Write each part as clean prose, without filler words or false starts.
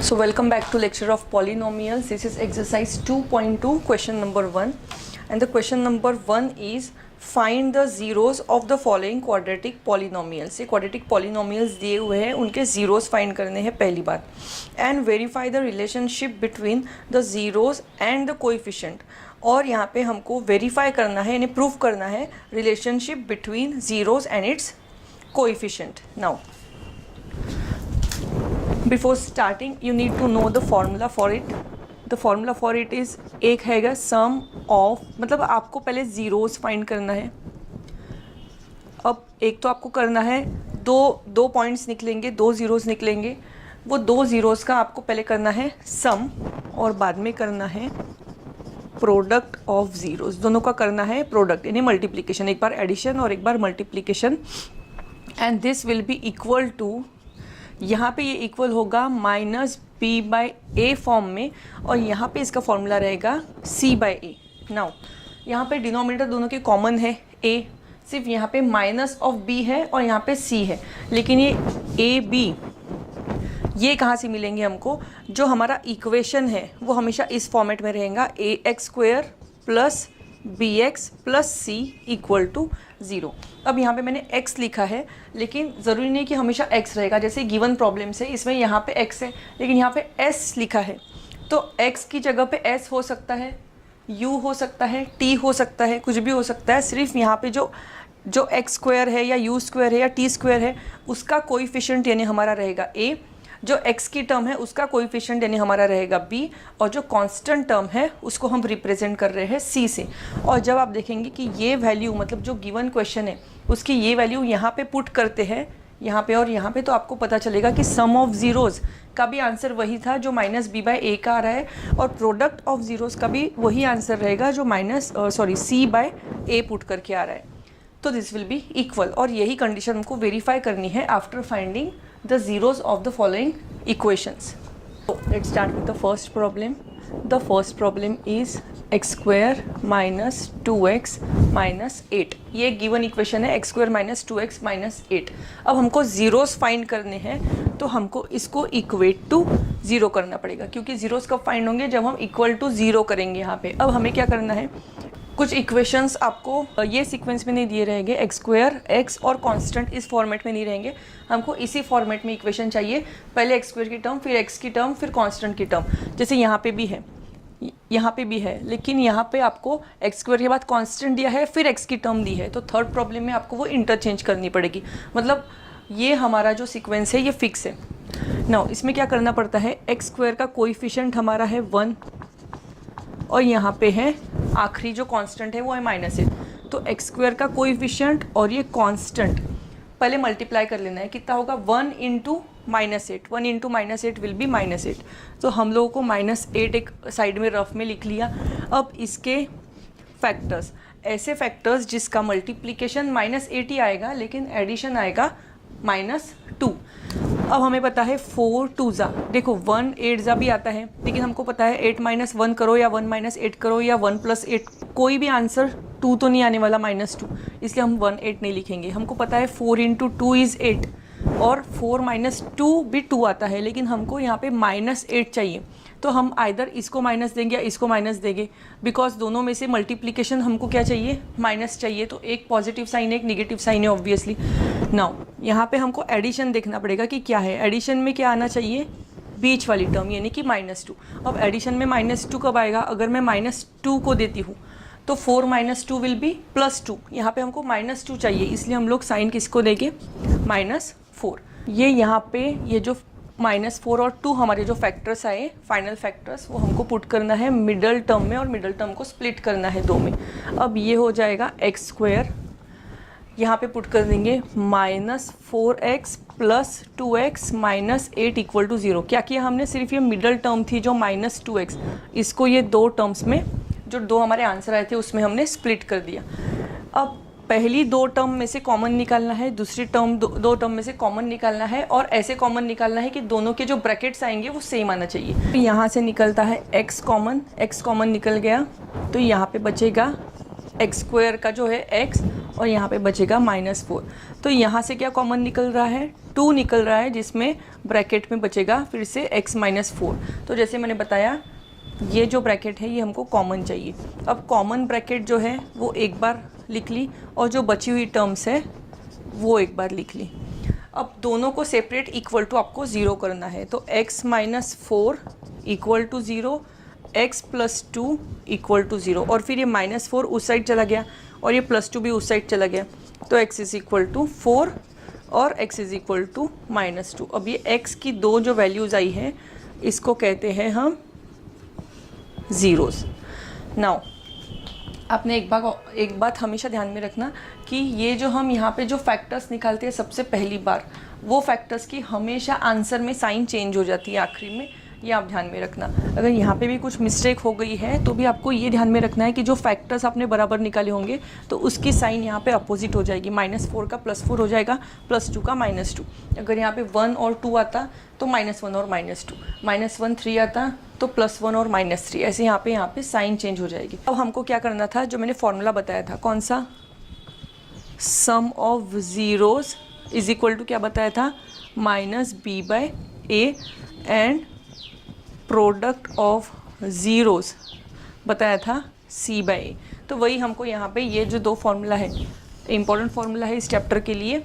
So welcome back to lecture of polynomials. This is exercise 2.2 question number 1 and the question number 1 is find the zeros of the following quadratic polynomials. ये quadratic polynomials दिए हुए हैं, उनके zeros find करने हैं पहली बात and verify the relationship between the zeros and the coefficient. और यहाँ पे हमको verify करना है यानी prove करना है relationship between zeros and its coefficient. Now before starting you need to know the formula for it. The formula for it is एक हैगा sum of, मतलब आपको पहले zeros find करना है. अब एक तो आपको करना है दो पॉइंट्स निकलेंगे, दो ज़ीरोज़ निकलेंगे, वो दो ज़ीरोज़ का आपको पहले करना है सम और बाद में करना है प्रोडक्ट ऑफ ज़ीरोज़. दोनों का करना है प्रोडक्ट यानी मल्टीप्लिकेशन, एक बार एडिशन और एक बार multiplication. And this will be equal to, यहाँ पे ये इक्वल होगा minus b by a form में और यहाँ पे इसका फॉर्मूला रहेगा सी बाई ए. नाउ यहाँ पे डिनोमिनेटर दोनों के कॉमन है ए, सिर्फ यहाँ पे माइनस ऑफ बी है और यहाँ पे सी है, लेकिन ये ए बी ये कहाँ से मिलेंगे हमको? जो हमारा इक्वेशन है वो हमेशा इस फॉर्मेट में रहेगा, a x square plus b x plus c equal to 0. अब यहाँ पे मैंने x लिखा है, लेकिन ज़रूरी नहीं कि हमेशा x रहेगा. जैसे गिवन प्रॉब्लम से इसमें यहाँ पे x है लेकिन यहाँ पे s लिखा है, तो x की जगह पे s हो सकता है, u हो सकता है, t हो सकता है, कुछ भी हो सकता है. सिर्फ यहाँ पे जो x स्क्वायर है या u स्क्वायर है या t स्क्वायर है उसका कोएफिशिएंट यानी हमारा रहेगा a, जो x की टर्म है उसका कोएफिशिएंट यानी हमारा रहेगा b, और जो कांस्टेंट टर्म है उसको हम रिप्रेजेंट कर रहे हैं c से. और जब आप देखेंगे कि ये वैल्यू मतलब जो गिवन क्वेश्चन है उसकी ये वैल्यू यहाँ पे पुट करते हैं, यहाँ पे और यहाँ पे, तो आपको पता चलेगा कि सम ऑफ ज़ीरोज़ का भी आंसर वही था जो माइनस बी बाई ए का आ रहा है, और प्रोडक्ट ऑफ ज़ीरोज़ का भी वही आंसर रहेगा जो सी बाय ए पुट करके आ रहा है. तो दिस विल बी इक्वल, और यही कंडीशन हमको वेरीफाई करनी है after finding the zeros of the following equations. So let's start with the first problem. The first problem is x square minus 2x minus 8. ये गिवन इक्वेशन है x square minus 2x minus 8. अब हमको zeros find करने हैं तो हमको इसको equate to 0 करना पड़ेगा, क्योंकि zeros कब फाइंड होंगे? जब हम इक्वल टू 0 करेंगे. यहाँ पे अब हमें क्या करना है, कुछ इक्वेशंस आपको ये सीक्वेंस में नहीं दिए रहेंगे, एक्स स्क्वायर एक्स और कांस्टेंट इस फॉर्मेट में नहीं रहेंगे, हमको इसी फॉर्मेट में इक्वेशन चाहिए. पहले एक्स स्क्वायर की टर्म, फिर एक्स की टर्म, फिर कांस्टेंट की टर्म. जैसे यहाँ पे भी है, यहाँ पे भी है, लेकिन यहाँ पे आपको एक्स स्क्वायर के बाद कांस्टेंट दिया है, फिर एक्स की टर्म दी है, तो थर्ड प्रॉब्लम में आपको वो इंटरचेंज करनी पड़ेगी. मतलब ये हमारा जो सीक्वेंस है ये फिक्स है. नाउ इसमें क्या करना पड़ता है, एक्स स्क्वायर का कोएफिशिएंट हमारा है 1 और यहाँ पे है आखिरी जो कांस्टेंट है वो है -8. तो एक्स स्क्वायर का कोएफिशिएंट और ये कांस्टेंट पहले मल्टीप्लाई कर लेना है. कितना होगा? 1 इंटू -8. 1 into -8 will be -8. तो हम लोगों को -8 एक साइड में रफ में लिख लिया. अब इसके फैक्टर्स, ऐसे फैक्टर्स जिसका मल्टीप्लिकेशन -8 ही आएगा लेकिन एडिशन आएगा -2. अब हमें पता है 4 2 ज़ा, देखो 1 8 ज़ा भी आता है, लेकिन हमको पता है 8 - 1 करो या 1 - 8 करो या 1 + 8, कोई भी आंसर 2 तो नहीं आने वाला, -2, इसलिए हम 1 8 नहीं लिखेंगे. हमको पता है 4 इंटू 2 इज़ 8 और 4 - 2 भी 2 आता है, लेकिन हमको यहाँ पे -8 चाहिए. तो हम आइदर इसको माइनस देंगे या इसको माइनस देंगे, बिकॉज दोनों में से मल्टीप्लिकेशन हमको क्या चाहिए? माइनस चाहिए. तो एक पॉजिटिव साइन है, एक निगेटिव साइन है ऑब्वियसली. नाउ यहाँ पे हमको एडिशन देखना पड़ेगा कि क्या है. एडिशन में क्या आना चाहिए? बीच वाली टर्म यानी कि -2. अब एडिशन में -2 कब आएगा? अगर मैं -2 को देती हूँ तो 4 - 2 विल बी +2. यहाँ पे हमको -2 चाहिए, इसलिए हम लोग साइन किसको देंगे? -4. ये यहाँ पे ये जो -4 और 2 हमारे जो फैक्टर्स आए, फाइनल फैक्टर्स, वो हमको पुट करना है मिडल टर्म में और मिडल टर्म को स्प्लिट करना है 2 में. अब ये हो जाएगा एक्स स्क्वायर, यहाँ पे पुट कर देंगे -4x plus 2x minus 8 equal to 0. क्या किया हमने? सिर्फ ये मिडल टर्म थी जो -2x, इसको ये दो टर्म्स में, जो दो हमारे आंसर आए थे उसमें हमने स्प्लिट कर दिया. अब पहली दो टर्म में से कॉमन निकालना है, दूसरी टर्म दो टर्म में से कॉमन निकालना है, और ऐसे कॉमन निकालना है कि दोनों के जो ब्रैकेट्स आएंगे वो सेम आना चाहिए. तो यहाँ से निकलता है x कॉमन निकल गया, तो यहाँ पे बचेगा एक्स स्क्वायर का जो है x और यहाँ पे बचेगा -4। तो यहाँ से क्या कॉमन निकल रहा है, 2 निकल रहा है, जिसमें ब्रैकेट में बचेगा फिर से x -4। तो जैसे मैंने बताया ये जो ब्रैकेट है ये हमको कॉमन चाहिए। अब कॉमन ब्रैकेट जो है वो एक बार लिख ली और जो बची हुई टर्म्स है वो एक बार लिख ली। अब दोनों को सेपरेट इक्वल टू आपको 0 करना है। तो x -4 equal to 0, x + 2 equal to 0, और फिर ये -4 उस साइड चला गया और ये +2 भी उस साइड चला गया। तो x = 4 और x = -2। अब ये x की दो जो वैल्यूज़ आई हैं इसको कहते हैं हम ज़ीरोज़। नाउ आपने एक बात हमेशा ध्यान में रखना कि ये जो हम यहाँ पे जो फैक्टर्स निकालते हैं सबसे पहली बार, वो फैक्टर्स की हमेशा आंसर में साइन चेंज हो जाती है आखिरी में, ये आप ध्यान में रखना। अगर यहाँ पे भी कुछ मिस्टेक हो गई है तो भी आपको ये ध्यान में रखना है कि जो फैक्टर्स आपने बराबर निकाले होंगे तो उसकी साइन यहाँ पे अपोजिट हो जाएगी। -4 का +4 हो जाएगा, +2 का -2। अगर यहाँ पे 1 और 2 आता तो -1 और -2, -1 3 आता तो +1 और -3, ऐसे यहाँ पे साइन चेंज हो जाएगी। अब हमको क्या करना था, जो मैंने फॉर्मूला बताया था, कौन सा, sum of zeros is equal to क्या बताया था, -b/a and product of zeros बताया था c/a। तो वही हमको यहाँ पे ये जो दो फार्मूला है, इम्पॉर्टेंट फार्मूला है इस चैप्टर के लिए,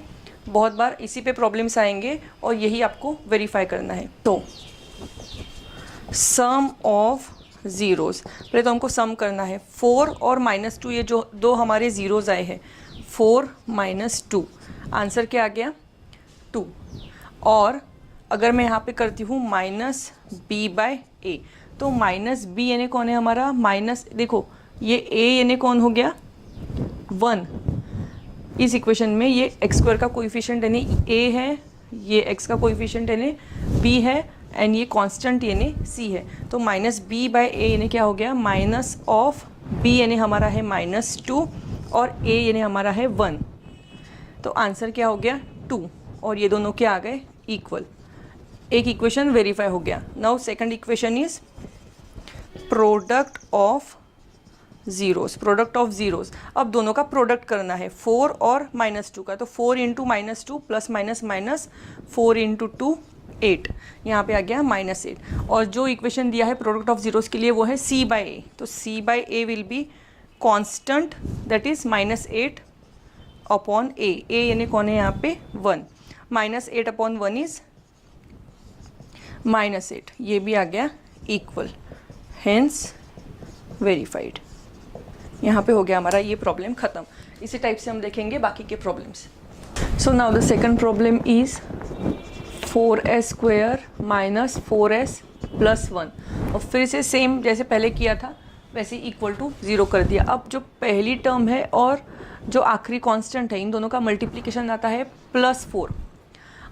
बहुत बार इसी पे प्रॉब्लम्स आएंगे और यही आपको वेरीफाई करना है। तो सम ऑफ ज़ीरोज़, पहले तो हमको सम करना है। 4 और -2 ये जो दो हमारे ज़ीरोज़ आए हैं, 4 - 2, आंसर क्या आ गया 2। और अगर मैं यहाँ पे करती हूँ -b/a, तो -b यानी कौन है हमारा, देखो ये a यानी कौन हो गया 1। इस इक्वेशन में ये x² का कोएफिशिएंट यानी a है, ये x का कोएफिशिएंट यानी b है, एंड ये कांस्टेंट यानी c है। तो -b/a यानी क्या हो गया, -b यानी हमारा है -2 और a यानी हमारा है 1। तो आंसर क्या हो गया 2, और ये दोनों क्या आ गए इक्वल। एक इक्वेशन वेरीफाई हो गया। Now second equation is product of zeros. अब दोनों का प्रोडक्ट करना है, 4 और -2 का। तो 4 × -2 +- 4 × 2 8, यहाँ पे आ गया -8। और जो इक्वेशन दिया है प्रोडक्ट ऑफ ज़ीरोज़ के लिए वो है c/a। तो c/a will be constant, that is -8 upon a। a यानी कौन है यहाँ पे 1, -8 अपॉन 1 इज -8, ये भी आ गया इक्वल, हेंस वेरीफाइड। यहाँ पे हो गया हमारा ये प्रॉब्लम ख़त्म। इसी टाइप से हम देखेंगे बाकी के problems. So now the second problem is 4s² - 4s + 1। और फिर से सेम जैसे पहले किया था वैसे इक्वल टू 0 कर दिया। अब जो पहली टर्म है और जो आखिरी कांस्टेंट है, इन दोनों का मल्टीप्लिकेशन आता है +4,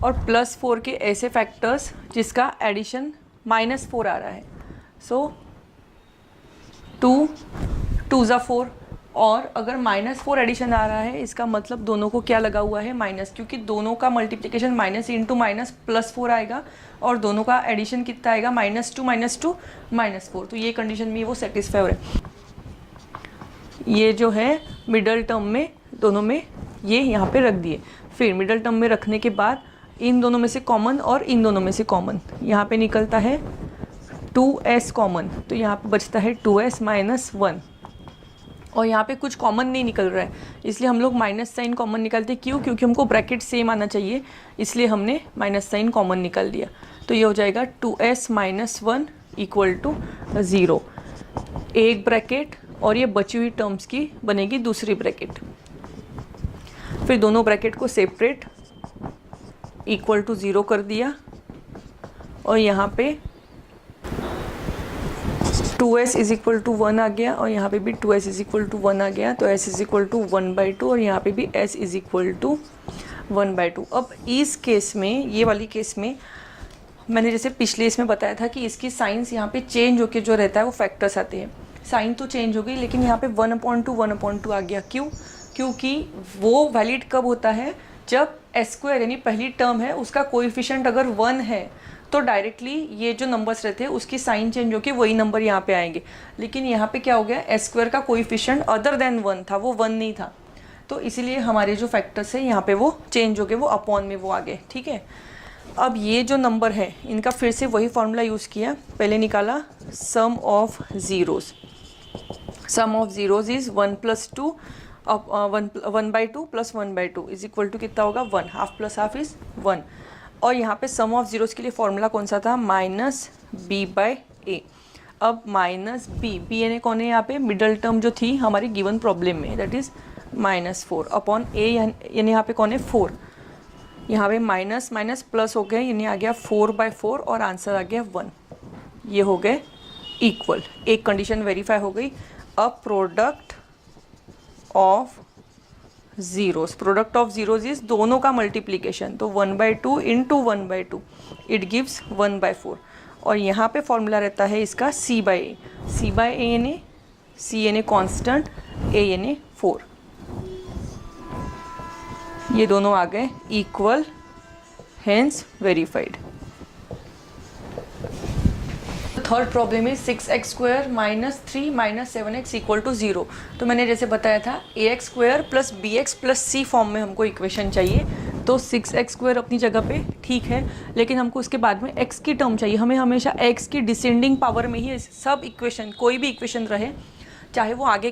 और +4 के ऐसे फैक्टर्स जिसका एडिशन -4 आ रहा है। सो 2 2 = 4, और अगर -4 एडिशन आ रहा है इसका मतलब दोनों को क्या लगा हुआ है माइनस, क्योंकि दोनों का मल्टीप्लिकेशन -* -+4 आएगा और दोनों का एडिशन कितना आएगा -2 -2 -4। तो ये कंडीशन में वो सेटिस्फाई हो रहा है। ये जो है मिडल टर्म में दोनों में ये यहाँ पे रख दिए। फिर मिडल टर्म में रखने के बाद इन दोनों में से कॉमन और इन दोनों में से कॉमन, यहाँ पे निकलता है 2s कॉमन, तो यहाँ पे बचता है 2s - 1। और यहाँ पे कुछ कॉमन नहीं निकल रहा है, इसलिए हम लोग माइनस साइन कॉमन निकालते। क्यों? क्योंकि हमको ब्रैकेट सेम आना चाहिए, इसलिए हमने माइनस साइन कॉमन निकाल दिया। तो ये हो जाएगा 2s - 1 = 0, एक ब्रैकेट, और ये बची हुई टर्म्स की बनेगी दूसरी ब्रैकेट। फिर दोनों ब्रैकेट को सेपरेट इक्वल टू 0 कर दिया, और यहाँ पे 2s = 1 आ गया, और यहाँ पे भी 2s = 1 आ गया। तो s = 1/2, और यहाँ पे भी s = 1/2। अब इस केस में, ये वाली केस में, मैंने जैसे पिछले इसमें बताया था कि इसकी साइंस यहाँ पे चेंज होके जो रहता है वो फैक्टर्स आते हैं। साइन तो चेंज हो गई, लेकिन यहाँ पे 1/2 आ गया। क्यों? क्योंकि वो वैलिड कब होता है, जब s² यानी पहली टर्म है उसका कोएफिशिएंट अगर 1 है तो डायरेक्टली ये जो नंबर्स रहते हैं उसकी साइन चेंज होकर वही नंबर यहाँ पे आएंगे। लेकिन यहाँ पे क्या हो गया, s² का कोएफिशिएंट अदर देन 1 था, वो 1 नहीं था। तो इसीलिए हमारे जो फैक्टर्स है यहाँ पे वो चेंज हो गए, वो अपॉन में वो आ गए, ठीक है। अब ये जो नंबर है इनका फिर से वही फॉर्मूला यूज़ किया, पहले निकाला sum of zeroes. Sum of zeros is 1 + 2 1/2 + 1/2 is equal to कितना होगा 1, हाफ प्लस हाफ इज़ 1। और यहाँ पे सम ऑफ ज़ीरोज़ के लिए फॉर्मूला कौन सा था, -b/a। अब -b यानी कौन है यहाँ पे, मिडल टर्म जो थी हमारी गिवन प्रॉब्लम में, दैट इज़ -4 अपॉन a, यानी यहाँ पे कौन है 4। यहाँ पे माइनस माइनस प्लस हो गए, यानी आ गया 4/4 और आंसर आ गया 1। ये हो गए इक्वल, एक कंडीशन वेरीफाई हो गई। अब product of zeros, product of zeros is दोनों का मल्टीप्लिकेशन, तो 1/2 इंटू 1/2 इट गिव्स 1/4। और यहाँ पे फॉर्मूला रहता है इसका c/a, c/a यानी c यानी कॉन्स्टेंट, a यानी 4। ये दोनों आ गए equal, hence verified. Third problem is 6x² - 3 - 7x = 0। तो मैंने जैसे बताया था ax² + bx + c फॉर्म में हमको इक्वेशन चाहिए। तो 6x² अपनी जगह पे ठीक है, लेकिन हमको उसके बाद में x की टर्म चाहिए। हमें हमेशा x की डिसेंडिंग पावर में ही सब इक्वेशन, कोई भी इक्वेशन रहे, चाहे वो आगे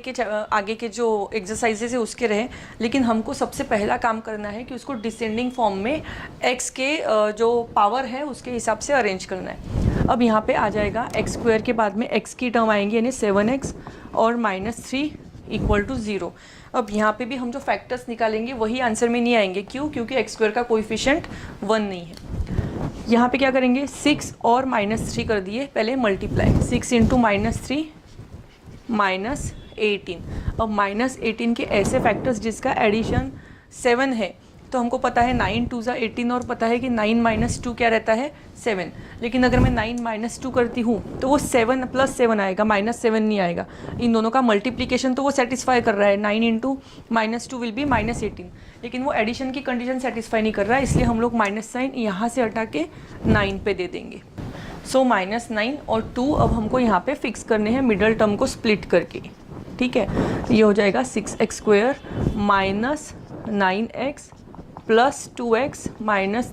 के जो एक्सरसाइजेस है उसके रहे, लेकिन हमको सबसे पहला काम करना है कि उसको डिसेंडिंग फॉर्म में x के जो पावर है उसके हिसाब से अरेंज करना है। अब यहाँ पे आ जाएगा x² के बाद में x की टर्म आएंगी, यानी 7x और -3 = 0। अब यहाँ पे भी हम जो फैक्टर्स निकालेंगे वही आंसर में नहीं आएंगे, क्यों, क्योंकि x² का कोएफिशिएंट 1 नहीं है। यहाँ पे क्या करेंगे, 6 और -3 कर दिए पहले मल्टीप्लाई, 6 × -3 -18। अब -18 के ऐसे फैक्टर्स जिसका एडिशन 7 है, तो हमको पता है 9 × 2 = 18 और पता है कि 9 - 2 क्या रहता है 7। लेकिन अगर मैं 9 - 2 करती हूँ तो वो 7 + 7 आएगा, -7 नहीं आएगा। इन दोनों का मल्टीप्लिकेशन तो वो सेटिस्फाई कर रहा है, 9 × -2 विल बी -18, लेकिन वो एडिशन की कंडीशन सेटिस्फाई नहीं कर रहा है, इसलिए हम लोग माइनस साइन यहाँ से हटा के 9 पे दे देंगे। सो -9 और 2 अब हमको यहाँ पे फिक्स करने हैं मिडल टर्म को स्प्लिट करके, ठीक है। ये हो जाएगा 6x² - 9x + 2x -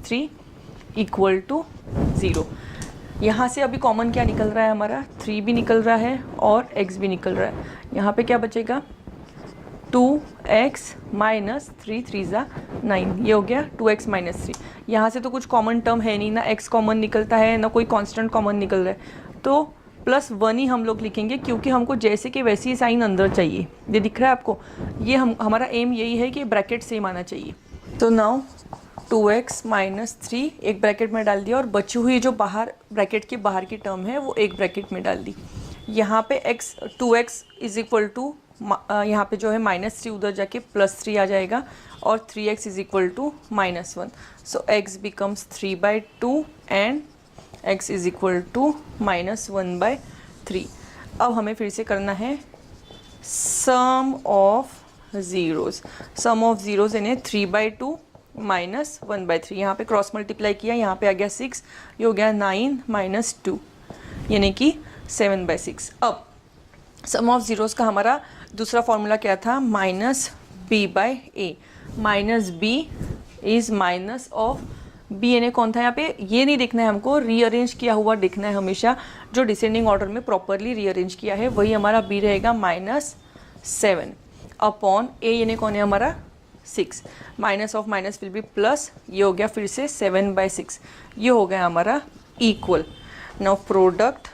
3 = 0। यहाँ से अभी कॉमन क्या निकल रहा है हमारा, 3 भी निकल रहा है और x भी निकल रहा है। यहाँ पे क्या बचेगा, 2x - 3 3 × 9, ये हो गया 2x - 3। यहाँ से तो कुछ कॉमन टर्म है नहीं, ना x कॉमन निकलता है ना कोई कांस्टेंट कॉमन निकल रहा है, तो +1 ही हम लोग लिखेंगे, क्योंकि हमको जैसे कि वैसे ही साइन अंदर चाहिए। ये दिख रहा है आपको, ये हमारा एम यही है कि ब्रैकेट सेम आना चाहिए। तो नाउ 2x - 3 एक ब्रैकेट में डाल दिया, और बची हुई जो बाहर ब्रैकेट के बाहर की टर्म है वो एक ब्रैकेट में डाल दी। यहाँ पे 2x = यहाँ पे जो है -3 उधर जाके +3 आ जाएगा, और 3x = -1। So x becomes 3/2 and x = -1/3। अब हमें फिर से करना है sum of zeroes. Sum of zeros यानी 3/2 - 1/3। यहाँ पे क्रॉस मल्टीप्लाई किया, यहाँ पे आ गया 6, ये हो गया 9 - 2 यानी कि 7/6। अब सम ऑफ ज़ीरोज़ का हमारा दूसरा फॉर्मूला क्या था, -b/a। -b is minus of b, यानी कौन था यहाँ पे, ये नहीं देखना है हमको, रीअरेंज किया हुआ देखना है हमेशा, जो डिसेंडिंग ऑर्डर में प्रॉपरली रीअरेंज किया है वही हमारा b रहेगा, -7 अपॉन a, यानी कौन है हमारा 6, minus of minus will be plus, ये हो गया फिर से 7/6, ये हो गया हमारा equal. Now product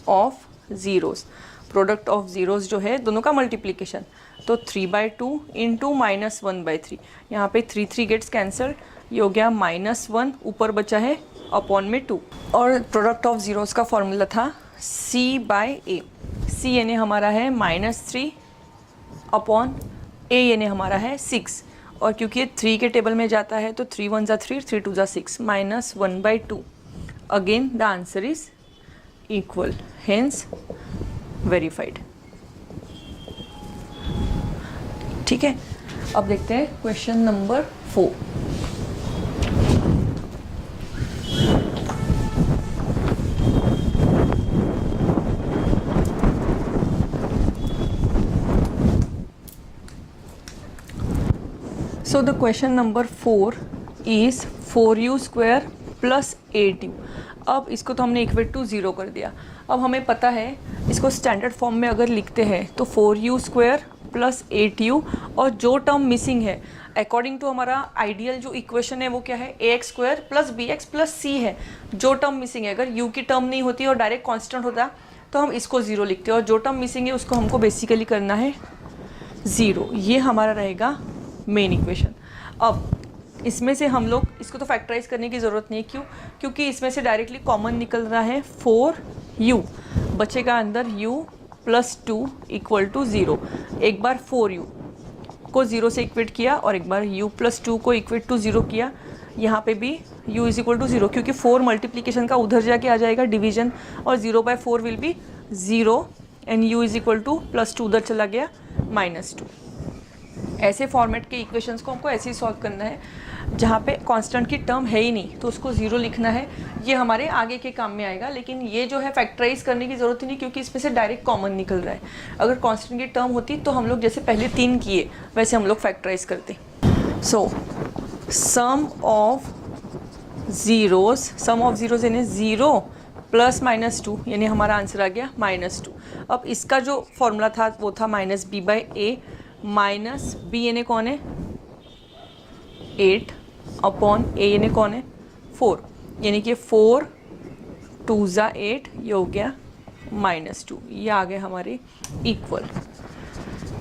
of zeros, product of zeros जो है दोनों का मल्टीप्लिकेशन, तो 3/2 इंटू -1/3, यहाँ पे 3 3 गेट्स कैंसल, ये हो गया -1, ऊपर बचा है अपॉन में 2। और प्रोडक्ट ऑफ ज़ीरोज़ का फॉर्मूला था c/a। c यानी हमारा है -3 अपॉन a यानी हमारा है 6, और क्योंकि ये 3 के टेबल में जाता है तो 3 1 = 3, 3 2 = 6, -1/2। Again the answer is equal, hence verified. ठीक है, अब देखते हैं question number 4। So the question number 4 is 4u square plus 8u. अब इसको तो हमने इक्वेट टू 0 कर दिया. अब हमें पता है इसको स्टैंडर्ड फॉर्म में अगर लिखते हैं तो 4u स्क्वायर प्लस 8u, और जो टर्म मिसिंग है अकॉर्डिंग टू हमारा आइडियल जो इक्वेशन है वो क्या है, ax square plus bx plus c है. जो टर्म मिसिंग है, अगर u की टर्म नहीं होती और डायरेक्ट कांस्टेंट होता तो हम इसको 0 लिखते हैं, और जो टर्म मिसिंग है उसको हमको बेसिकली करना है 0. ये हमारा रहेगा मेन इक्वेशन. अब इसमें से हम लोग इसको तो फैक्टराइज करने की ज़रूरत नहीं है. क्यों? क्योंकि इसमें से डायरेक्टली कॉमन निकल रहा है 4u, बचेगा अंदर u प्लस 2 इक्वल टू 0. एक बार 4u को 0 से इक्वेट किया और एक बार u प्लस 2 को इक्वेट टू 0 किया. यहाँ पे भी u इज इक्वल टू 0, क्योंकि 4 मल्टीप्लीकेशन का उधर जाके आ जाएगा डिवीजन, और 0/4 will be 0 and u is equal two plus 2 उधर चला गया -2. ऐसे फॉर्मेट के इक्वेशंस को हमको ऐसे ही सॉल्व करना है. जहाँ पे कांस्टेंट की टर्म है ही नहीं तो उसको 0 लिखना है. ये हमारे आगे के काम में आएगा, लेकिन ये जो है फैक्टराइज करने की ज़रूरत ही नहीं, क्योंकि इसमें से डायरेक्ट कॉमन निकल रहा है. अगर कांस्टेंट की टर्म होती तो हम लोग जैसे पहले 3 किए वैसे हम लोग फैक्टराइज करते. सो सम ऑफ ज़ीरोज़ यानी 0 प्लस -2, यानी हमारा आंसर आ गया -2. अब इसका जो फॉर्मूला था वो था -b/a, माइनस b यानी कौन है 8 अपॉन a यानी कौन है 4, यानी कि 4 2 ज़ा 8, ये हो गया -2. ये आ गए हमारे equal.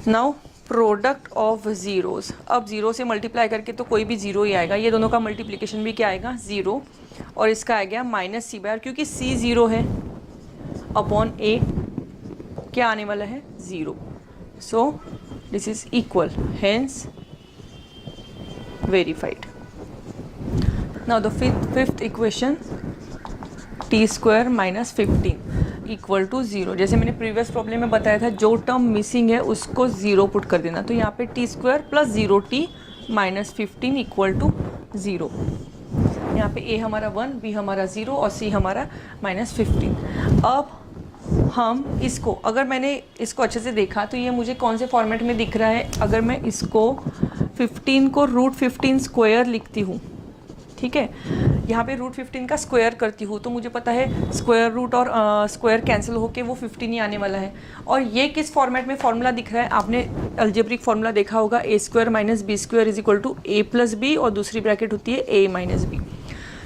Now product of zeros. अब 0 से मल्टीप्लाई करके तो कोई भी 0 ही आएगा. ये दोनों का मल्टीप्लिकेशन भी क्या आएगा 0, और इसका आ गया -c/r, क्योंकि c 0 है अपॉन a क्या आने वाला है 0. सो this is equal, hence verified. Now the fifth equation, t square minus 15 equal to 0. जैसे मैंने प्रीवियस प्रॉब्लम में बताया था, जो टर्म मिसिंग है उसको 0 पुट कर देना. तो यहाँ पे t square plus 0t minus 15 equal to 0. यहाँ पे a हमारा 1, b हमारा 0 और c हमारा -15. अब हम इसको, अगर मैंने इसको अच्छे से देखा तो ये मुझे कौन से फॉर्मेट में दिख रहा है. अगर मैं इसको 15 को √15 स्क्वायर लिखती हूँ, ठीक है, यहाँ पे √15 का स्क्वायर करती हूँ, तो मुझे पता है स्क्वायर रूट और स्क्वायर कैंसिल होके वो 15 ही आने वाला है. और ये किस फॉर्मेट में फॉर्मूला दिख रहा है, आपने अलजेब्रिक फॉर्मूला देखा होगा, a² - b² is equal to a + b, और दूसरी ब्रैकेट होती है a - b.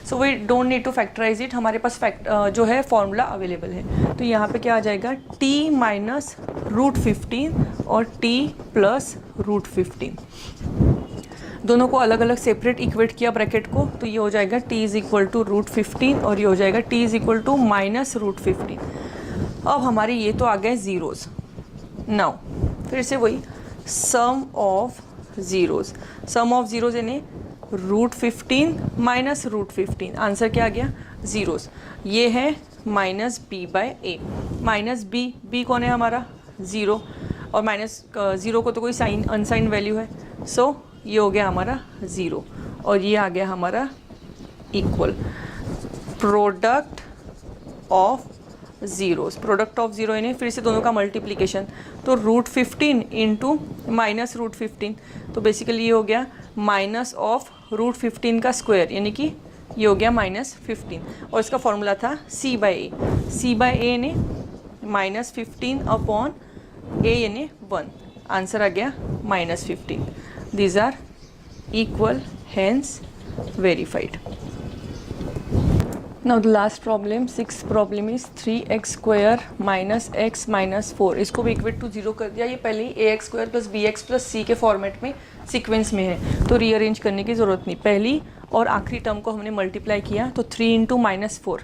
So we don't need to factorise it, हमारे पास जो है फॉर्मूला अवेलेबल है. तो यहाँ पे क्या आ जाएगा t माइनस √15 और t प्लस √15. दोनों को अलग अलग सेपरेट इक्वेट किया ब्रैकेट को, तो ये हो जाएगा t इज इक्वल टू √15 और ये हो जाएगा t इज इक्वल टू -√15. अब हमारे ये तो आ गए ज़ीरोज़. नाउ फिर से वही सम ऑफ ज़ीरोज़ यानी √15 माइनस √15, आंसर क्या आ गया ज़ीरोज़. ये है -b/a. -b कौन है हमारा 0, और -0 को तो कोई साइन अनसाइन वैल्यू है. सो ये हो गया हमारा 0, और ये आ गया हमारा इक्वल. प्रोडक्ट ऑफ ज़ीरो यानी फिर से दोनों का मल्टीप्लिकेशन, तो √15 इंटू -√15, तो बेसिकली ये हो गया माइनस ऑफ √15 का स्क्वायर, यानी कि ये हो गया -15, और इसका फॉर्मूला था c/a यानी -15 अपॉन a यानी 1. आंसर आ गया -15. These are equal, hence verified. Now the last problem, 6th problem is 3x square minus x minus 4. इसको भी इक्वेट टू 0 कर दिया. ये पहले ही ax square plus bx plus c के फॉर्मेट में सीक्वेंस में है, तो रीअरेंज करने की ज़रूरत नहीं. पहली और आखिरी टर्म को हमने मल्टीप्लाई किया, तो 3 इंटू -4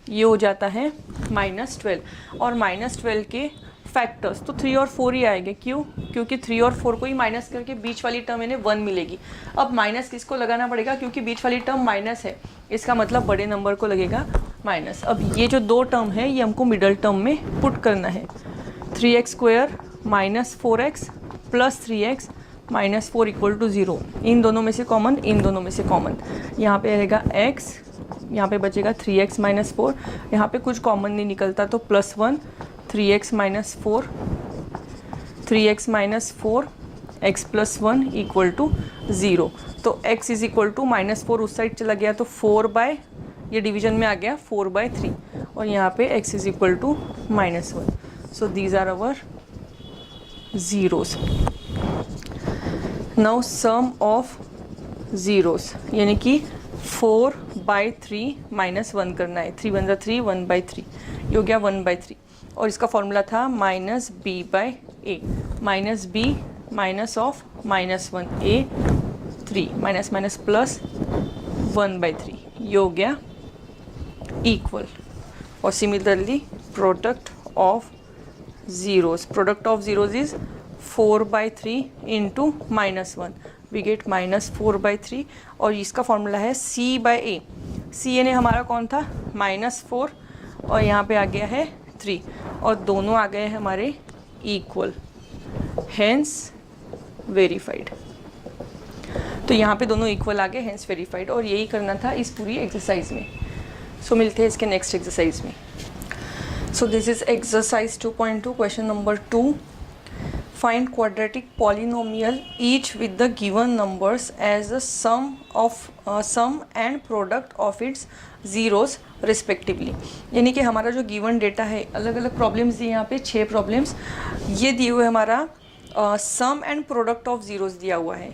ये हो जाता है -12, और -12 के फैक्टर्स तो 3 और 4 ही आएंगे. क्यों? क्योंकि 3 और 4 को ही माइनस करके बीच वाली टर्म इन्हें 1 मिलेगी. अब माइनस किसको लगाना पड़ेगा, क्योंकि बीच वाली टर्म माइनस है, इसका मतलब बड़े नंबर को लगेगा माइनस. अब ये जो दो टर्म है ये हमको मिडल टर्म में पुट करना है. 3x square minus 4x plus 3x minus 4 equal to 0. इन दोनों में से कॉमन, इन दोनों में से कॉमन. यहाँ पे रहेगा x, यहाँ पे बचेगा 3x माइनस 4. यहाँ पे कुछ कॉमन नहीं निकलता तो +1, 3x minus 4 3x minus 4 x plus 1 equal to 0। तो x इज इक्वल टू -4 उस साइड चला गया तो 4 बाय, ये डिवीजन में आ गया 4/3, और यहाँ पे x is equal to -1। So these are our zeros. Now sum of zeros, यानी कि 4/3 -1 करना है। 3 × 3 1/3, ये हो गया 1/3। और इसका फॉर्मूला था -b/a, -b minus of -1a 3 minus plus 1/3, ये हो गया इक्वल। और similarly product of zeros is 4/3 into -1, we get -4/3। और इसका फॉर्मूला है c/a। c ने हमारा कौन था, -4, और यहाँ पे आ गया है 3, और दोनों आ गए हमारे इक्वल, हेंस वेरीफाइड। तो यहाँ पे दोनों इक्वल आ गए, हेंस वेरीफाइड। और यही करना था इस पूरी एक्सरसाइज में। सो मिलते हैं इसके नेक्स्ट एक्सरसाइज में। So this is exercise 2.2, question number 2। Find quadratic polynomial each with the given numbers as the sum and product of its zeros respectively. यानी कि हमारा जो गिवन डेटा है, अलग अलग प्रॉब्लम्स दिए यहाँ पे 6 प्रॉब्लम्स, ये दिए हुए हमारा सम एंड प्रोडक्ट ऑफ ज़ीरोज़ दिया हुआ है।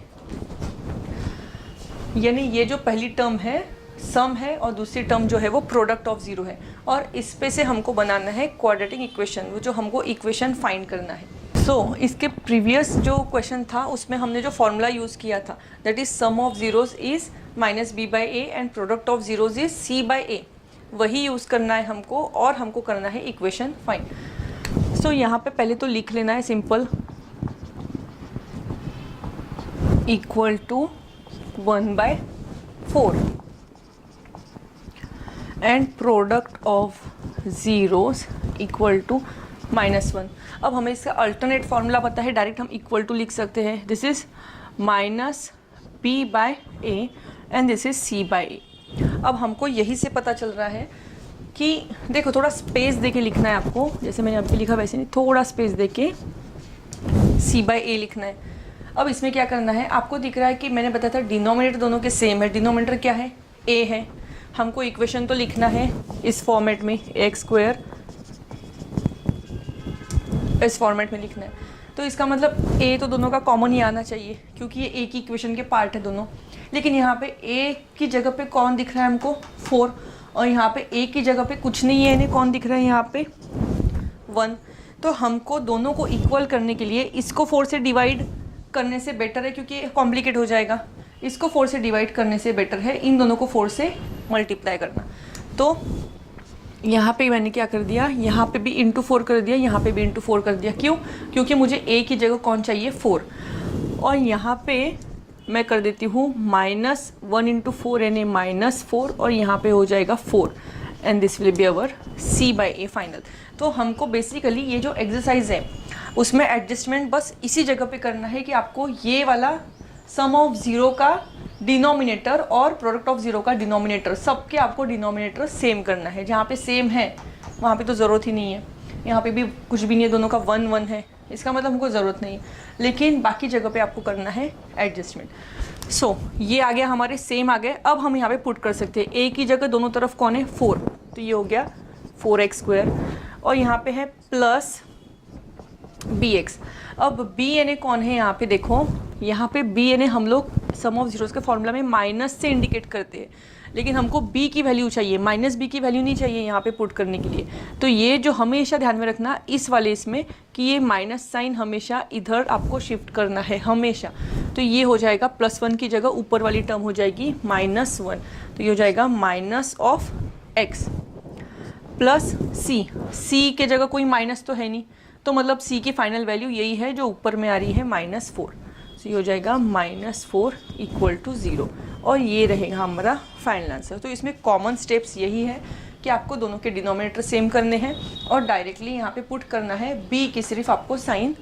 यानी ये जो पहली टर्म है सम है और दूसरी टर्म जो है वो प्रोडक्ट ऑफ ज़ीरो है, और इस पे से हमको बनाना है क्वाड्रेटिक इक्वेशन, वो जो हमको इक्वेशन फाइंड करना है। सो इसके प्रीवियस जो क्वेश्चन था उसमें हमने जो फॉर्मूला यूज़ किया था, that is sum of zeros is -b/a and product of zeros is c/a, वही यूज़ करना है हमको, और हमको करना है इक्वेशन फाइंड। सो यहाँ पे पहले तो लिख लेना है simple, equal to 1/4 and product of zeros equal to -1। अब हमें इसका अल्टरनेट फार्मूला पता है, डायरेक्ट हम इक्वल टू लिख सकते हैं। This is -b/a and this is c/a। अब हमको यही से पता चल रहा है कि देखो, थोड़ा स्पेस देके लिखना है आपको, जैसे मैंने अभी लिखा वैसे नहीं, थोड़ा स्पेस देके c/a लिखना है। अब इसमें क्या करना है, आपको दिख रहा है कि मैंने बताया था डिनोमिनेटर दोनों के सेम है। डिनोमिनेटर क्या है, a है। हमको इक्वेशन तो लिखना है इस फॉर्मेट में, x² इस फॉर्मेट में लिखना है। तो इसका मतलब a तो दोनों का कॉमन ही आना चाहिए, क्योंकि ये एक ही इक्वेशन के पार्ट है दोनों। लेकिन यहाँ पे a की जगह पे कौन दिख रहा है हमको, 4, और यहाँ पे a की जगह पे कुछ नहीं है, इन्हें कौन दिख रहा है यहाँ पे, 1। तो हमको दोनों को इक्वल करने के लिए इसको 4 से डिवाइड करने से बेटर है, क्योंकि कॉम्प्लिकेट हो जाएगा। इसको 4 से डिवाइड करने से बेटर है इन दोनों को 4 से मल्टीप्लाई करना। तो यहाँ पे मैंने क्या कर दिया, यहाँ पे भी इंटू 4 कर दिया, यहाँ पे भी इंटू 4 कर दिया। क्यों, क्योंकि मुझे a की जगह कौन चाहिए, 4। और यहाँ पे मैं कर देती हूँ -1 × 4 यानी -4, और यहाँ पे हो जाएगा 4, and this will be our c/a final. तो हमको बेसिकली ये जो एक्सरसाइज है उसमें एडजस्टमेंट बस इसी जगह पे करना है कि आपको ये वाला सम ऑफ ज़ीरो का डिनोमिनेटर और प्रोडक्ट ऑफ ज़ीरो का डिनोमिनेटर, सबके आपको डिनोमिनेटर सेम करना है। जहाँ पे सेम है वहाँ पे तो ज़रूरत ही नहीं है, यहाँ पे भी कुछ भी नहीं है, दोनों का 1 1 है, इसका मतलब हमको ज़रूरत नहीं है। लेकिन बाकी जगह पे आपको करना है एडजस्टमेंट। सो ये आ गया हमारे सेम आ गए। अब हम यहाँ पे पुट कर सकते हैं a की जगह दोनों तरफ कौन है, 4, तो ये हो गया 4x², और यहाँ पे है प्लस bx। अब b यानी कौन है, यहाँ पे देखो, यहाँ पे b यानी हम लोग सम ऑफ ज़ीरोज़ के फॉर्मूला में माइनस से इंडिकेट करते हैं, लेकिन हमको b की वैल्यू चाहिए, -b की वैल्यू नहीं चाहिए यहाँ पे पुट करने के लिए। तो ये जो हमेशा ध्यान में रखना इस वाले इसमें, कि ये माइनस साइन हमेशा इधर आपको शिफ्ट करना है हमेशा। तो ये हो जाएगा +1 की जगह ऊपर वाली टर्म हो जाएगी -1, तो ये हो जाएगा -x प्लस c के जगह कोई माइनस तो है नहीं, तो मतलब c की फाइनल वैल्यू यही है जो ऊपर में आ रही है -4। तो ये हो जाएगा -4 = 0, और ये रहेगा हमारा फाइनल आंसर। तो इसमें कॉमन स्टेप्स यही है कि आपको दोनों के डिनोमिनेटर सेम करने हैं, और डायरेक्टली यहाँ पे पुट करना है। b की सिर्फ आपको साइन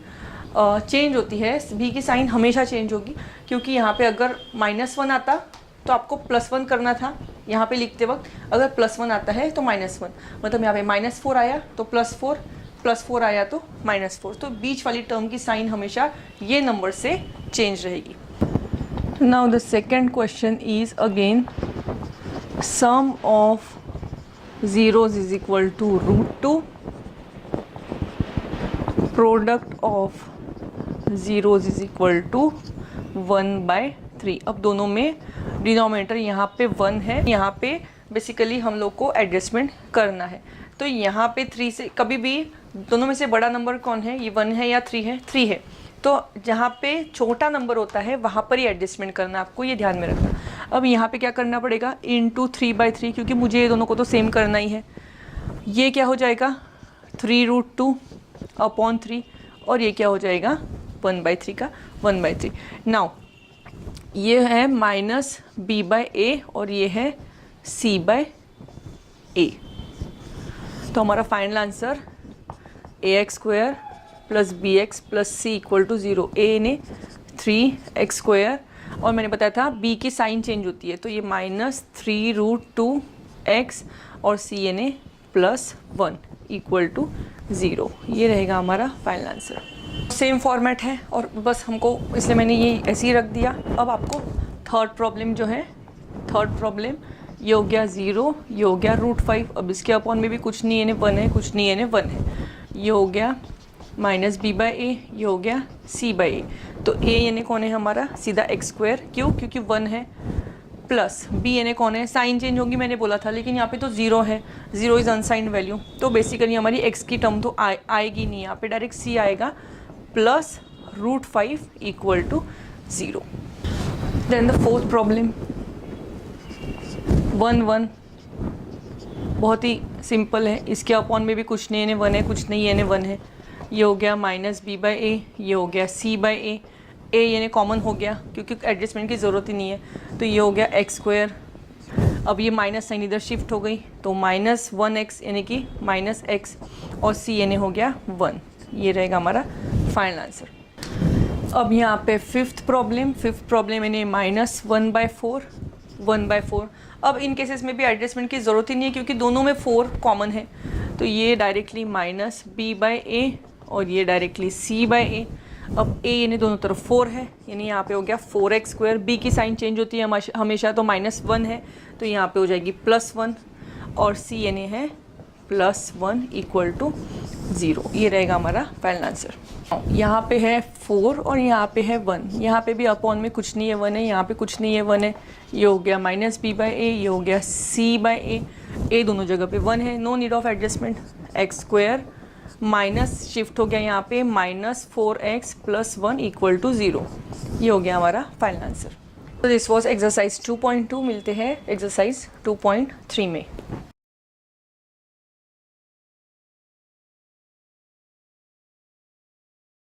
चेंज होती है, b की साइन हमेशा चेंज होगी, क्योंकि यहाँ पे अगर -1 आता तो आपको +1 करना था यहाँ पे लिखते वक्त, अगर +1 आता है तो -1, मतलब यहाँ पे -4 आया तो +4, +4 आया तो -4, तो बीच वाली टर्म की साइन हमेशा ये नंबर से चेंज रहेगी। Now the second question is again sum of zeros is equal to √2, product of zeros is equal to 1/3। अब दोनों में डिनोमिनेटर यहाँ पे 1 है, यहाँ पे बेसिकली हम लोग को एडजस्टमेंट करना है। तो यहाँ पे 3 से कभी भी दोनों में से बड़ा नंबर कौन है, ये 1 है या 3 है, 3 है। तो जहाँ पे छोटा नंबर होता है वहाँ पर ही एडजस्टमेंट करना, आपको ये ध्यान में रखना। अब यहाँ पे क्या करना पड़ेगा, इंटू 3/3, क्योंकि मुझे ये दोनों को तो सेम करना ही है। ये क्या हो जाएगा 3√2 अपॉन 3, और ये क्या हो जाएगा 1/3 का 1/3। नाउ ये है -b/a और ये है c/a। तो हमारा final answer ax² + bx + c = 0। a ने 3x², और मैंने बताया था b की साइन चेंज होती है, तो ये -3√2x और c ने +1 = 0। ये रहेगा हमारा फाइनल आंसर। सेम फॉर्मेट है और बस हमको, इसलिए मैंने ये ऐसे ही रख दिया। अब आपको थर्ड प्रॉब्लम जो है, थर्ड प्रॉब्लम ये हो गया 0, ये हो गया √5। अब इसके अपॉन में भी कुछ नहीं है, 1 है, कुछ नहीं है, 1 है। ये हो गया -b/a, ये हो गया c/a। तो a यानी कौन है हमारा सीधा x², क्यों, क्योंकि 1 है, प्लस b यानी कौन है, साइन चेंज होगी मैंने बोला था, लेकिन यहाँ पे तो 0 है, 0 इज़ अनसाइंड वैल्यू, तो बेसिकली हमारी x की टर्म तो आएगी नहीं, यहाँ पे डायरेक्ट c आएगा, plus √5 = 0। Then the fourth problem 1 बहुत ही सिंपल है, इसके अपॉन में भी कुछ नहीं है, 1 है, कुछ नहीं है, 1 है। ये हो गया -b/a, ये हो गया c/a, a यानी कॉमन हो गया क्योंकि एडजस्टमेंट की ज़रूरत ही नहीं है, तो ये हो गया x²। अब ये माइनस साइन इधर शिफ्ट हो गई, तो -1x यानी कि -x, और c यानी हो गया 1। ये रहेगा हमारा फाइनल आंसर। अब यहाँ पे फिफ्थ प्रॉब्लम यानी -1/4। अब इन केसेस में भी एडजस्टमेंट की ज़रूरत ही नहीं है क्योंकि दोनों में 4 कॉमन है, तो ये डायरेक्टली -b/a और ये डायरेक्टली c/a। अब a यानी दोनों तरफ 4 है, यानी यहाँ पे हो गया 4x²। b की साइन चेंज होती है हमेशा, तो -1 है, तो यहाँ पे हो जाएगी +1, और c यानी है +1 = 0। ये रहेगा हमारा फाइनल आंसर। यहाँ पे है 4 और यहाँ पे है 1, यहाँ पे भी अपॉन में कुछ नहीं है, 1 है, यहाँ पे कुछ नहीं है, 1 है। ये हो गया -b/a, ये हो गया c/a, a दोनों जगह पे 1 है, no need of adjustment. x² minus shift हो गया यहाँ पे, -4x + 1 = 0। ये हो गया हमारा फाइनल आंसर। तो दिस वॉज एक्सरसाइज 2.2। मिलते हैं एक्सरसाइज 2.3 में।